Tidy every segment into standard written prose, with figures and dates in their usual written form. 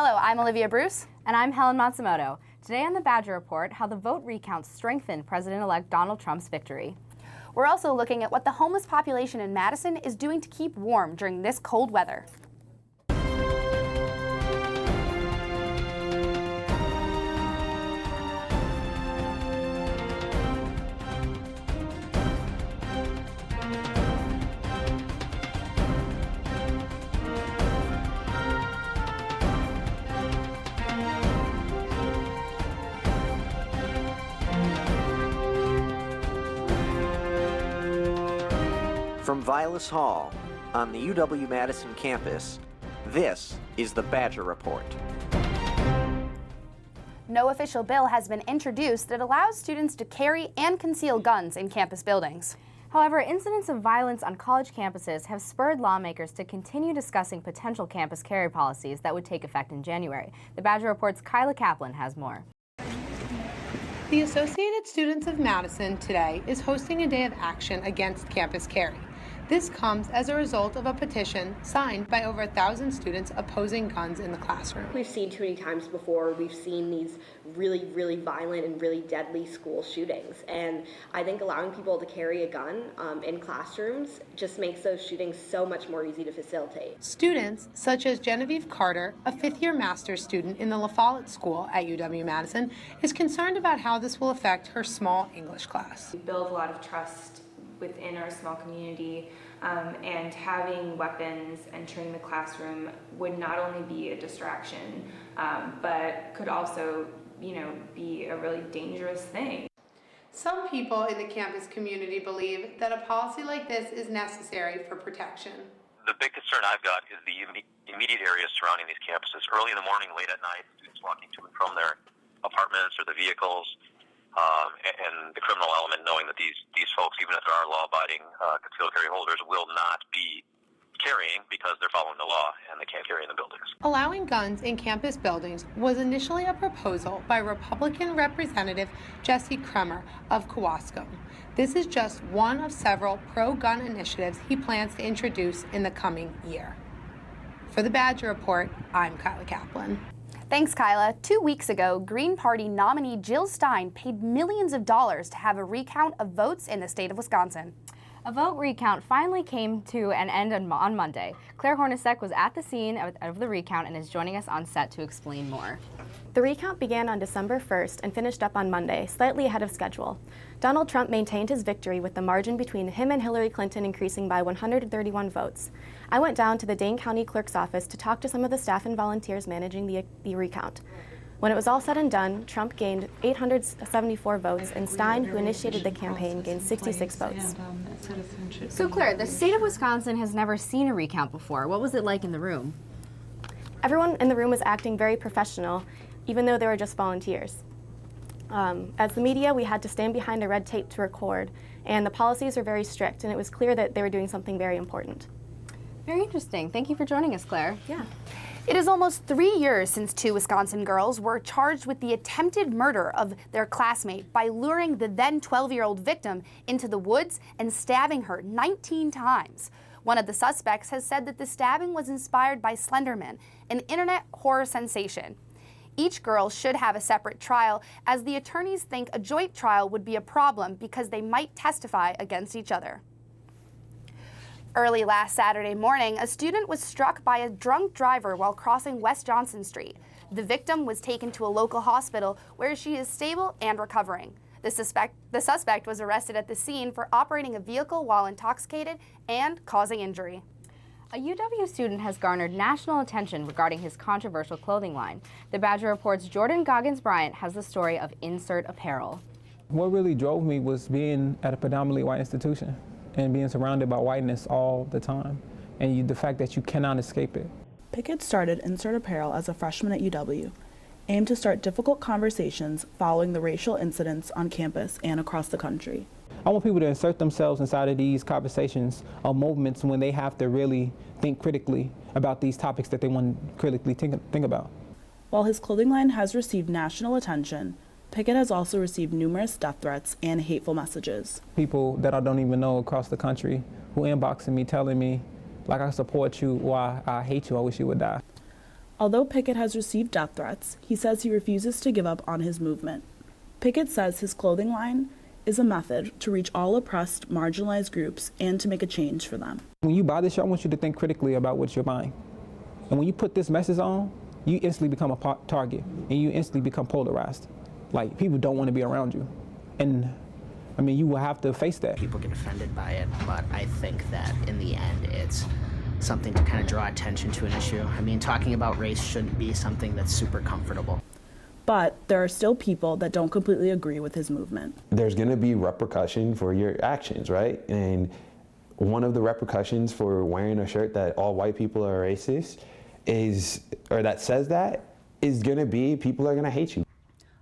Hello, I'm Olivia Bruce. And I'm Helen Matsumoto. Today on the Badger Report, how the vote recounts strengthened President-elect Donald Trump's victory. We're also looking at what the homeless population in Madison is doing to keep warm during this cold weather. From Vilas Hall on the UW-Madison campus, this is the Badger Report. No official bill has been introduced that allows students to carry and conceal guns in campus buildings. However, incidents of violence on college campuses have spurred lawmakers to continue discussing potential campus carry policies that would take effect in January. The Badger Report's Kyla Kaplan has more. The Associated Students of Madison today is hosting a day of action against campus carry. This comes as a result of a petition signed by over 1,000 students opposing guns in the classroom. We've seen too many times before, we've seen these really violent and really deadly school shootings. And I think allowing people to carry a gun in classrooms just makes those shootings so much more easy to facilitate. Students such as Genevieve Carter, a fifth-year master's student in the La Follette School at UW-Madison, is concerned about how this will affect her small English class. We build a lot of trust within our small community, and having weapons entering the classroom would not only be a distraction, but could also, be a really dangerous thing. Some people in the campus community believe that a policy like this is necessary for protection. The big concern I've got is the immediate areas surrounding these campuses. Early in the morning, late at night, students walking to and from their apartments or the vehicles, and the criminal element, knowing that these folks, even if there are law-abiding concealed carry holders, will not be carrying because they're following the law and they can't carry in the buildings. Allowing guns in campus buildings was initially a proposal by Republican Representative Jesse Kremer of Kewaskum. This is just one of several pro-gun initiatives he plans to introduce in the coming year. For the Badger Report, I'm Kyla Kaplan. Thanks, Kyla. 2 weeks ago, Green Party nominee Jill Stein paid millions of dollars to have a recount of votes in the state of Wisconsin. A vote recount finally came to an end on Monday. Claire Hornacek was at the scene of the recount and is joining us on set to explain more. The recount began on December 1st and finished up on Monday, slightly ahead of schedule. Donald Trump maintained his victory with the margin between him and Hillary Clinton increasing by 131 votes. I went down to the Dane County Clerk's office to talk to some of the staff and volunteers managing the recount. When it was all said and done, Trump gained 874 votes, and Stein, who initiated the campaign, gained 66 votes. So Claire, the state of Wisconsin has never seen a recount before. What was it like in the room? Everyone in the room was acting very professional, even though they were just volunteers. As the media, we had to stand behind a red tape to record, and the policies were very strict, and it was clear that they were doing something very important. Very interesting. Thank you for joining us, Claire. Yeah. It is almost 3 years since 2 Wisconsin girls were charged with the attempted murder of their classmate by luring the then 12-year-old victim into the woods and stabbing her 19 times. One of the suspects has said that the stabbing was inspired by Slender Man, an internet horror sensation. Each girl should have a separate trial, as the attorneys think a joint trial would be a problem because they might testify against each other. Early last Saturday morning, a student was struck by a drunk driver while crossing West Johnson Street. The victim was taken to a local hospital where she is stable and recovering. The suspect was arrested at the scene for operating a vehicle while intoxicated and causing injury. A UW student has garnered national attention regarding his controversial clothing line. The Badger Report's Jordan Goggins-Bryant has the story of Insert Apparel. What really drove me was being at a predominantly white institution and being surrounded by whiteness all the time, and the fact that you cannot escape it. Pickett started Insert Apparel as a freshman at UW, aimed to start difficult conversations following the racial incidents on campus and across the country. I want people to insert themselves inside of these conversations or moments when they have to really think critically about these topics that they want to critically think about. While his clothing line has received national attention, Pickett has also received numerous death threats and hateful messages. People that I don't even know across the country who inboxing me telling me, like, I support you or I hate you, I wish you would die. Although Pickett has received death threats, he says he refuses to give up on his movement. Pickett says his clothing line is a method to reach all oppressed, marginalized groups and to make a change for them. When you buy this shirt, I want you to think critically about what you're buying. And when you put this message on, you instantly become a target and you instantly become polarized. Like, people don't want to be around you. And I mean, you will have to face that. People get offended by it, but I think that in the end, it's something to kind of draw attention to an issue. I mean, talking about race shouldn't be something that's super comfortable. But there are still people that don't completely agree with his movement. There's going to be repercussion for your actions, right? And one of the repercussions for wearing a shirt that all white people are racist is, or that says that, is going to be people are going to hate you.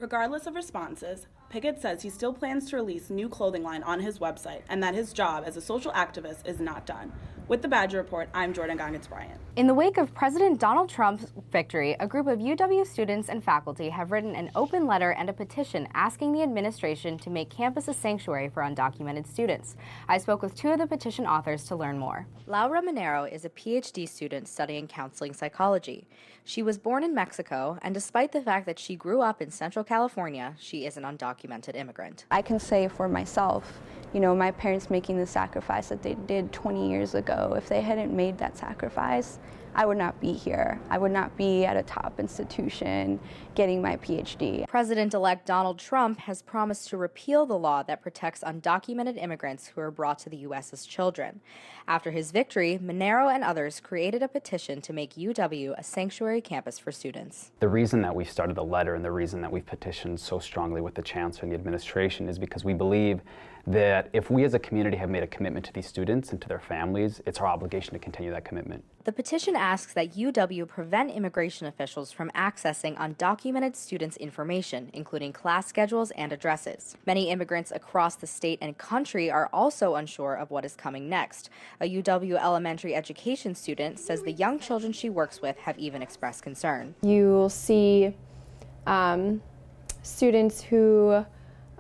Regardless of responses, Pickett says he still plans to release new clothing line on his website and that his job as a social activist is not done. With the Badger Report, I'm Jordan Goggins-Bryant. In the wake of President Donald Trump's victory, a group of UW students and faculty have written an open letter and a petition asking the administration to make campus a sanctuary for undocumented students. I spoke with two of the petition authors to learn more. Laura Monero is a PhD student studying counseling psychology. She was born in Mexico, and despite the fact that she grew up in Central California, she is an undocumented immigrant. I can say for myself, you know, my parents making the sacrifice that they did 20 years ago, if they hadn't made that sacrifice, I would not be here. I would not be at a top institution getting my PhD. President-elect Donald Trump has promised to repeal the law that protects undocumented immigrants who are brought to the U.S. as children. After his victory, Monero and others created a petition to make UW a sanctuary campus for students. The reason that we started the letter and the reason that we've petitioned so strongly with the chancellor and the administration is because we believe that if we as a community have made a commitment to these students and to their families, it's our obligation to continue that commitment. The petition asks that UW prevent immigration officials from accessing undocumented students' information, including class schedules and addresses. Many immigrants across the state and country are also unsure of what is coming next. A UW elementary education student says the young children she works with have even expressed concern. You'll see students who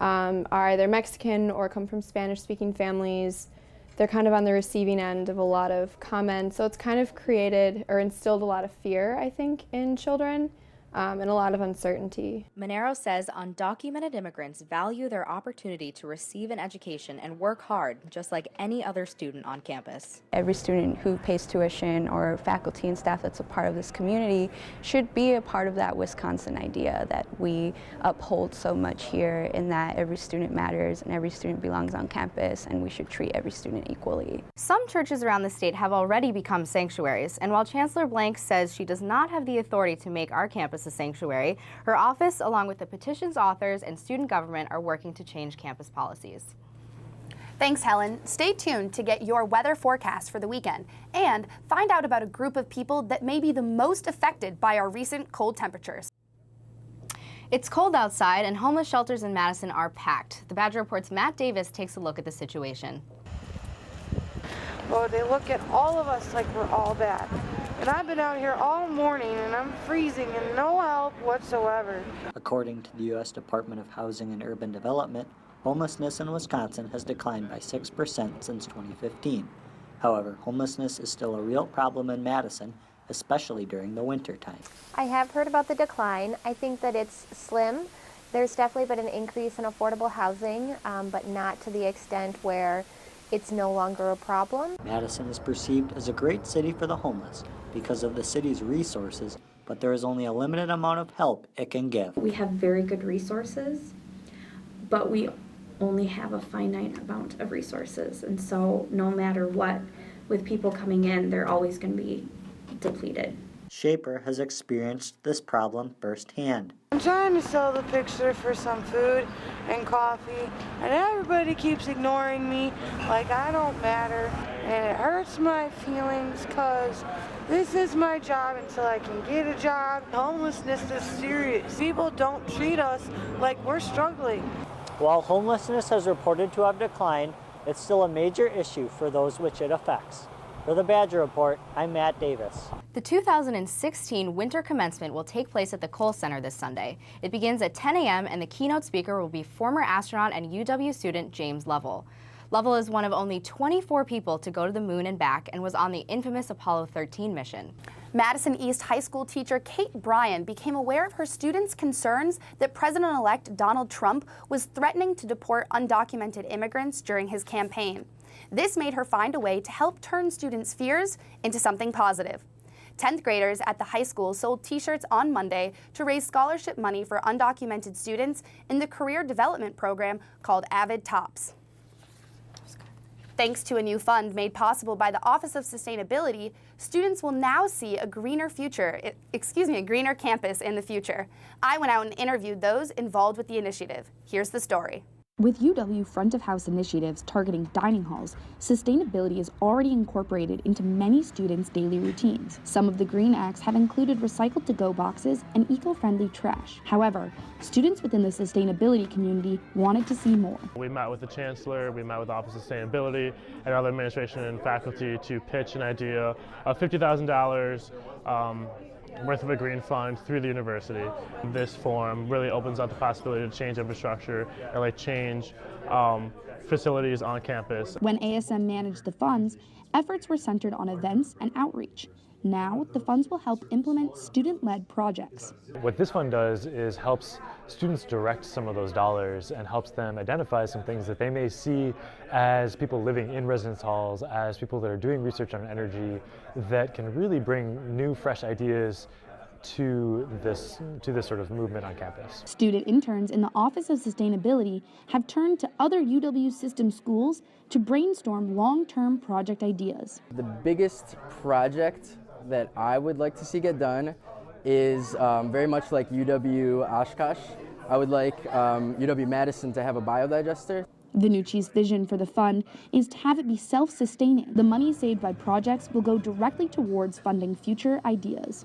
are either Mexican or come from Spanish-speaking families. They're kind of on the receiving end of a lot of comments, so it's kind of created or instilled a lot of fear, I think, in children. And a lot of uncertainty. Monero says undocumented immigrants value their opportunity to receive an education and work hard, just like any other student on campus. Every student who pays tuition or faculty and staff that's a part of this community should be a part of that Wisconsin idea that we uphold so much here, in that every student matters and every student belongs on campus and we should treat every student equally. Some churches around the state have already become sanctuaries, and while Chancellor Blank says she does not have the authority to make our campus a sanctuary, her office, along with the petition's authors and student government, are working to change campus policies. Thanks, Helen. Stay tuned to get your weather forecast for the weekend and find out about a group of people that may be the most affected by our recent cold temperatures. It's cold outside, and homeless shelters in Madison are packed. The Badger Report's Matt Davis takes a look at the situation. Well, they look at all of us like we're all bad. And I've been out here all morning and I'm freezing and no help whatsoever. According to the U.S. Department of Housing and Urban Development, homelessness in Wisconsin has declined by 6% since 2015. However, homelessness is still a real problem in Madison, especially during the winter time. I have heard about the decline. I think that it's slim. There's definitely been an increase in affordable housing, but not to the extent where it's no longer a problem. Madison is perceived as a great city for the homeless because of the city's resources, but there is only a limited amount of help it can give. We have very good resources, but we only have a finite amount of resources. And so no matter what, with people coming in, they're always going to be depleted. Shaper has experienced this problem firsthand. I'm trying to sell the picture for some food and coffee, and everybody keeps ignoring me like I don't matter, and it hurts my feelings because this is my job until I can get a job. Homelessness is serious. People don't treat us like we're struggling. While homelessness has reported to have declined, it's still a major issue for those which it affects. For the Badger Report, I'm Matt Davis. The 2016 winter commencement will take place at the Kohl Center this Sunday. It begins at 10 a.m. and the keynote speaker will be former astronaut and UW student James Lovell. Lovell is one of only 24 people to go to the moon and back and was on the infamous Apollo 13 mission. Madison East High School teacher Kate Bryan became aware of her students' concerns that President-elect Donald Trump was threatening to deport undocumented immigrants during his campaign. This made her find a way to help turn students' fears into something positive. 10th graders at the high school sold t-shirts on Monday to raise scholarship money for undocumented students in the career development program called Avid Tops. Thanks to a new fund made possible by the Office of Sustainability, students will now see a greener campus in the future. I went out and interviewed those involved with the initiative. Here's the story. With UW front-of-house initiatives targeting dining halls, sustainability is already incorporated into many students' daily routines. Some of the green acts have included recycled to-go boxes and eco-friendly trash. However, students within the sustainability community wanted to see more. We met with the Chancellor, we met with the Office of Sustainability, and other administration and faculty to pitch an idea of $50,000 worth of a green fund through the university. This forum really opens up the possibility to change infrastructure and change facilities on campus. When ASM managed the funds, efforts were centered on events and outreach. Now, the funds will help implement student-led projects. What this fund does is helps students direct some of those dollars and helps them identify some things that they may see as people living in residence halls, as people that are doing research on energy, that can really bring new, fresh ideas to this sort of movement on campus. Student interns in the Office of Sustainability have turned to other UW system schools to brainstorm long-term project ideas. The biggest project that I would like to see get done is very much like UW Oshkosh. I would like UW Madison to have a biodigester. Vinucci's vision for the fund is to have it be self-sustaining. The money saved by projects will go directly towards funding future ideas.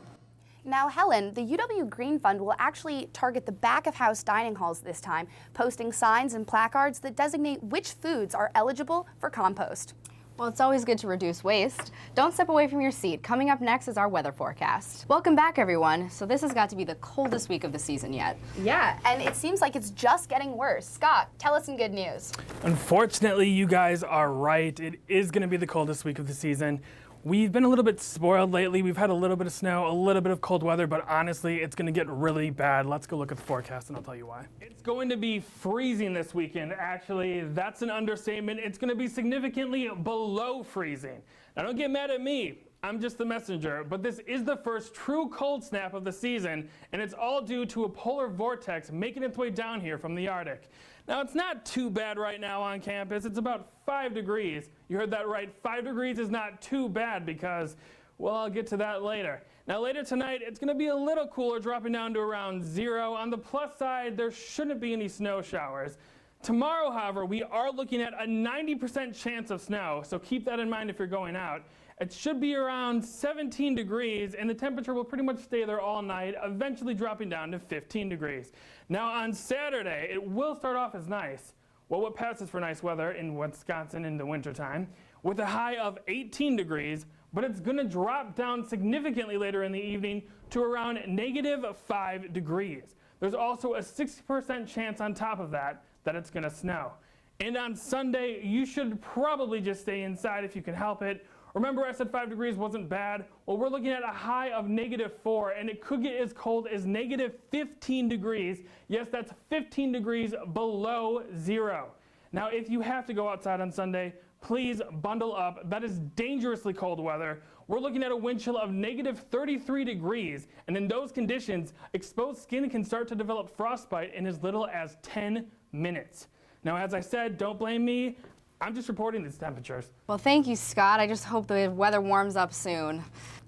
Now, Helen, the UW Green Fund will actually target the back-of-house dining halls this time, posting signs and placards that designate which foods are eligible for compost. Well, it's always good to reduce waste. Don't step away from your seat. Coming up next is our weather forecast. Welcome back, everyone. So this has got to be the coldest week of the season yet. Yeah, and it seems like it's just getting worse. Scott, tell us some good news. Unfortunately, you guys are right. It is going to be the coldest week of the season. We've been a little bit spoiled lately. We've had a little bit of snow, a little bit of cold weather, but honestly, it's going to get really bad. Let's go look at the forecast and I'll tell you why. It's going to be freezing this weekend. Actually, that's an understatement. It's going to be significantly below freezing. Now, don't get mad at me. I'm just the messenger, but this is the first true cold snap of the season, and it's all due to a polar vortex making its way down here from the Arctic. Now, it's not too bad right now on campus. It's about 5 degrees. You heard that right. 5 degrees is not too bad because, well, I'll get to that later. Now, later tonight, it's going to be a little cooler, dropping down to around 0. On the plus side, there shouldn't be any snow showers. Tomorrow, however, we are looking at a 90% chance of snow, so keep that in mind if you're going out. It should be around 17 degrees, and the temperature will pretty much stay there all night, eventually dropping down to 15 degrees. Now, on Saturday, it will start off as nice. Well, what passes for nice weather in Wisconsin in the wintertime, with a high of 18 degrees, but it's going to drop down significantly later in the evening to around -5 degrees. There's also a 60% chance on top of that it's going to snow. And on Sunday, you should probably just stay inside if you can help it. Remember I said 5 degrees wasn't bad? Well, we're looking at a high of -4, and it could get as cold as -15 degrees. Yes, that's 15 degrees below 0. Now, if you have to go outside on Sunday, please bundle up. That is dangerously cold weather. We're looking at a wind chill of -33 degrees, and in those conditions, exposed skin can start to develop frostbite in as little as 10 minutes. Now, as I said, don't blame me. I'm just reporting these temperatures. Well, thank you, Scott. I just hope the weather warms up soon.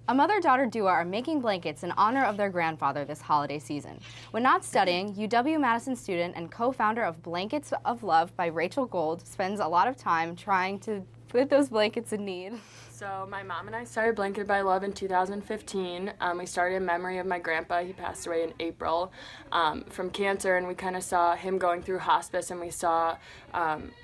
A mother-daughter duo are making blankets in honor of their grandfather this holiday season. When not studying, UW-Madison student and co-founder of Blankets of Love by Rachel Gold spends a lot of time trying to put those blankets in need. So my mom and I started Blanketed by Love in 2015. We started in memory of my grandpa. He passed away in April from cancer, and we kind of saw him going through hospice, and we saw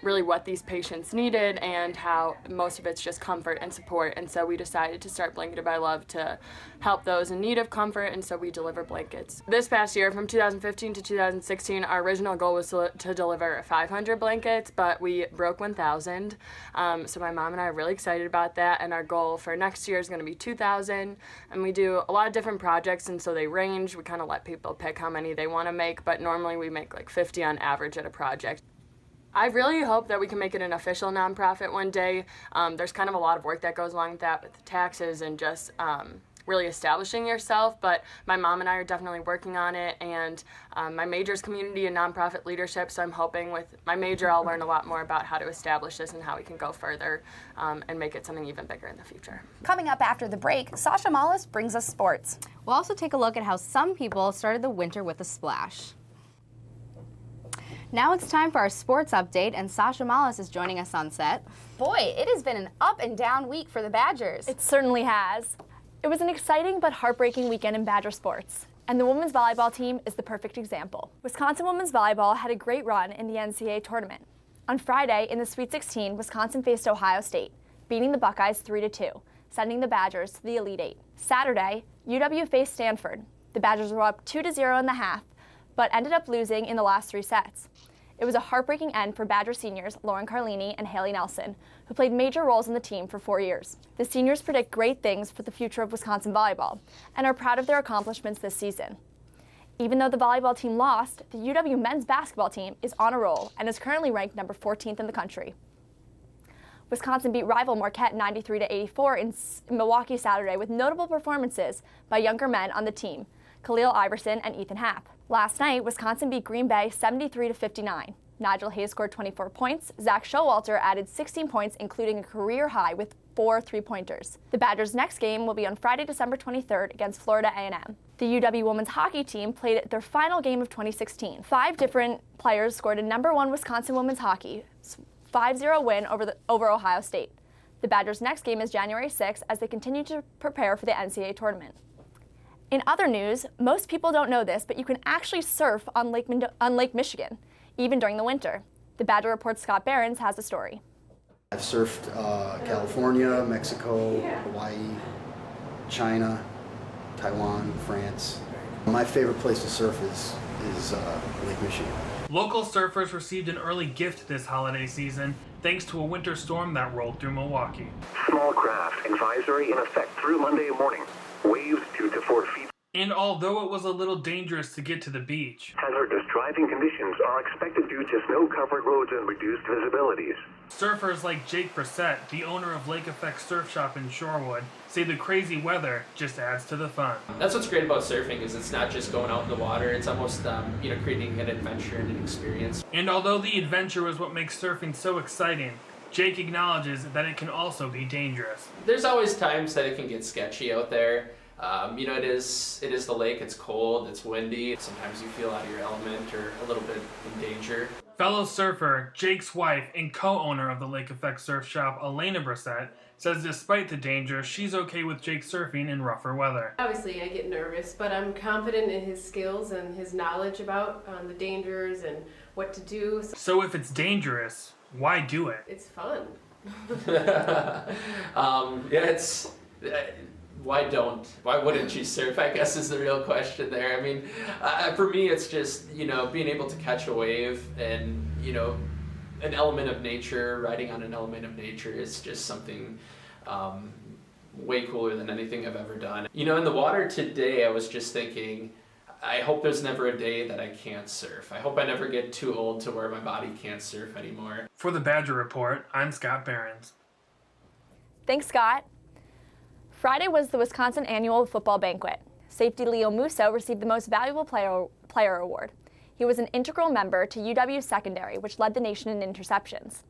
really what these patients needed and how most of it's just comfort and support. And so we decided to start Blanketed by Love to help those in need of comfort, and so we deliver blankets. This past year, from 2015 to 2016, our original goal was to deliver 500 blankets, but we broke 1,000. So my mom and I are really excited about that, and our goal for next year is going to be 2,000. And we do a lot of different projects, and so they range. We kind of let people pick how many they want to make, but normally we make like 50 on average at a project. I really hope that we can make it an official nonprofit one day. There's kind of a lot of work that goes along with that, with the taxes and just really establishing yourself, but my mom and I are definitely working on it, and my major is community and nonprofit leadership, so I'm hoping with my major I'll learn a lot more about how to establish this and how we can go further and make it something even bigger in the future. Coming up after the break, Sasha Mollis brings us sports. We'll also take a look at how some people started the winter with a splash. Now it's time for our sports update, and Sasha Mollis is joining us on set. Boy, it has been an up and down week for the Badgers. It certainly has. It was an exciting but heartbreaking weekend in Badger sports, and the women's volleyball team is the perfect example. Wisconsin women's volleyball had a great run in the NCAA tournament. On Friday, in the Sweet 16, Wisconsin faced Ohio State, beating the Buckeyes 3-2, sending the Badgers to the Elite Eight. Saturday, UW faced Stanford. The Badgers were up 2-0 in the half, but ended up losing in the last 3 sets. It was a heartbreaking end for Badger seniors Lauren Carlini and Haley Nelson, who played major roles in the team for 4 years. The seniors predict great things for the future of Wisconsin volleyball and are proud of their accomplishments this season. Even though the volleyball team lost, the UW men's basketball team is on a roll and is currently ranked number 14th in the country. Wisconsin beat rival Marquette 93-84 in Milwaukee Saturday with notable performances by younger men on the team, Khalil Iverson and Ethan Happ. Last night, Wisconsin beat Green Bay 73-59. Nigel Hayes scored 24 points. Zach Showalter added 16 points, including a career high with 4 3-pointers. The Badgers' next game will be on Friday, December 23rd against Florida A&M. The UW women's hockey team played their final game of 2016. 5 different players scored a #1 Wisconsin women's hockey 5-0 win over Ohio State. The Badgers' next game is January 6th as they continue to prepare for the NCAA tournament. In other news, most people don't know this, but you can actually surf on Lake Michigan, even during the winter. The Badger Report's Scott Behrens has a story. I've surfed California, Mexico, Hawaii, China, Taiwan, France. My favorite place to surf is Lake Michigan. Local surfers received an early gift this holiday season thanks to a winter storm that rolled through Milwaukee. Small craft advisory in effect through Monday morning. Waves 2 to 4 feet. And although it was a little dangerous to get to the beach, Hazardous driving conditions are expected due to snow-covered roads and reduced visibilities. surfers like Jake Brissett, the owner of Lake Effect Surf Shop in Shorewood, say the crazy weather just adds to the fun. That's what's great about surfing is it's not just going out in the water, it's almost creating an adventure and an experience. And although the adventure is what makes surfing so exciting, Jake acknowledges that it can also be dangerous. There's always times that it can get sketchy out there. It is the lake, it's cold, it's windy, sometimes you feel out of your element or a little bit in danger. Fellow surfer, Jake's wife and co-owner of the Lake Effect Surf Shop, Elena Brissett, says despite the danger, she's okay with Jake surfing in rougher weather. Obviously I get nervous, but I'm confident in his skills and his knowledge about the dangers and what to do. So if it's dangerous, why do it? It's fun. Why wouldn't you surf, I guess is the real question there. I mean, for me it's just, being able to catch a wave and, an element of nature, riding on an element of nature is just something way cooler than anything I've ever done. In the water today I was just thinking, I hope there's never a day that I can't surf. I hope I never get too old to where my body can't surf anymore. For the Badger Report, I'm Scott Behrens. Thanks, Scott. Friday was the Wisconsin Annual Football Banquet. Safety Leo Musso received the Most Valuable Player Award. He was an integral member to UW's secondary, which led the nation in interceptions.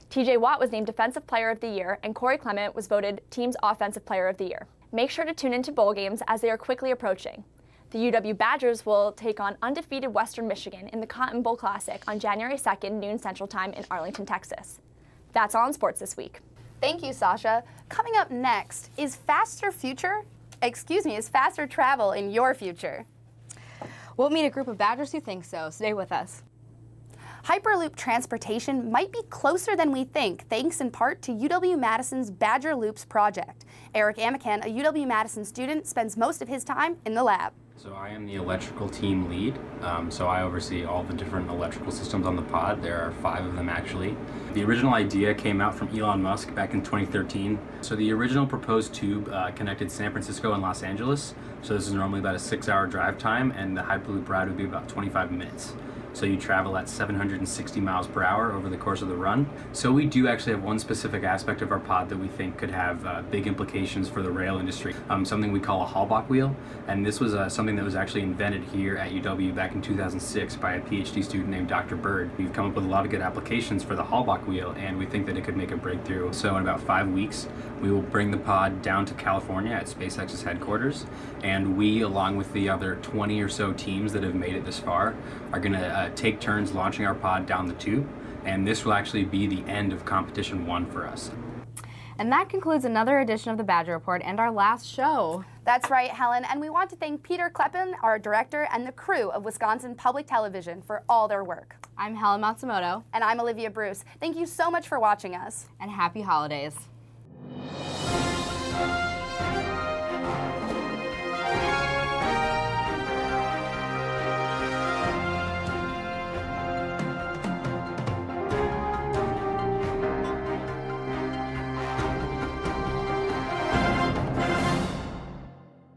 TJ Watt was named Defensive Player of the Year, and Corey Clement was voted Team's Offensive Player of the Year. Make sure to tune into bowl games as they are quickly approaching. The UW Badgers will take on undefeated Western Michigan in the Cotton Bowl Classic on January 2nd, noon Central Time in Arlington, Texas. That's all in sports this week. Thank you, Sasha. Coming up next, is faster travel in your future? We'll meet a group of Badgers who think so. Stay with us. Hyperloop transportation might be closer than we think, thanks in part to UW-Madison's Badger Loops project. Eric Amican, a UW-Madison student, spends most of his time in the lab. So I am the electrical team lead, so I oversee all the different electrical systems on the pod. There are 5 of them actually. The original idea came out from Elon Musk back in 2013. So the original proposed tube connected San Francisco and Los Angeles. So this is normally about a 6-hour drive time, and the Hyperloop ride would be about 25 minutes. So you travel at 760 miles per hour over the course of the run. So we do actually have one specific aspect of our pod that we think could have big implications for the rail industry, something we call a Halbach wheel. And this was something that was actually invented here at UW back in 2006 by a PhD student named Dr. Bird. We've come up with a lot of good applications for the Halbach wheel, and we think that it could make a breakthrough. So in about 5 weeks, we will bring the pod down to California at SpaceX's headquarters, and we, along with the other 20 or so teams that have made it this far, are going to take turns launching our pod down the tube, and this will actually be the end of competition 1 for us. And that concludes another edition of the Badger Report and our last show. That's right, Helen, and we want to thank Peter Kleppen, our director, and the crew of Wisconsin Public Television for all their work. I'm Helen Matsumoto. And I'm Olivia Bruce. Thank you so much for watching us. And happy holidays.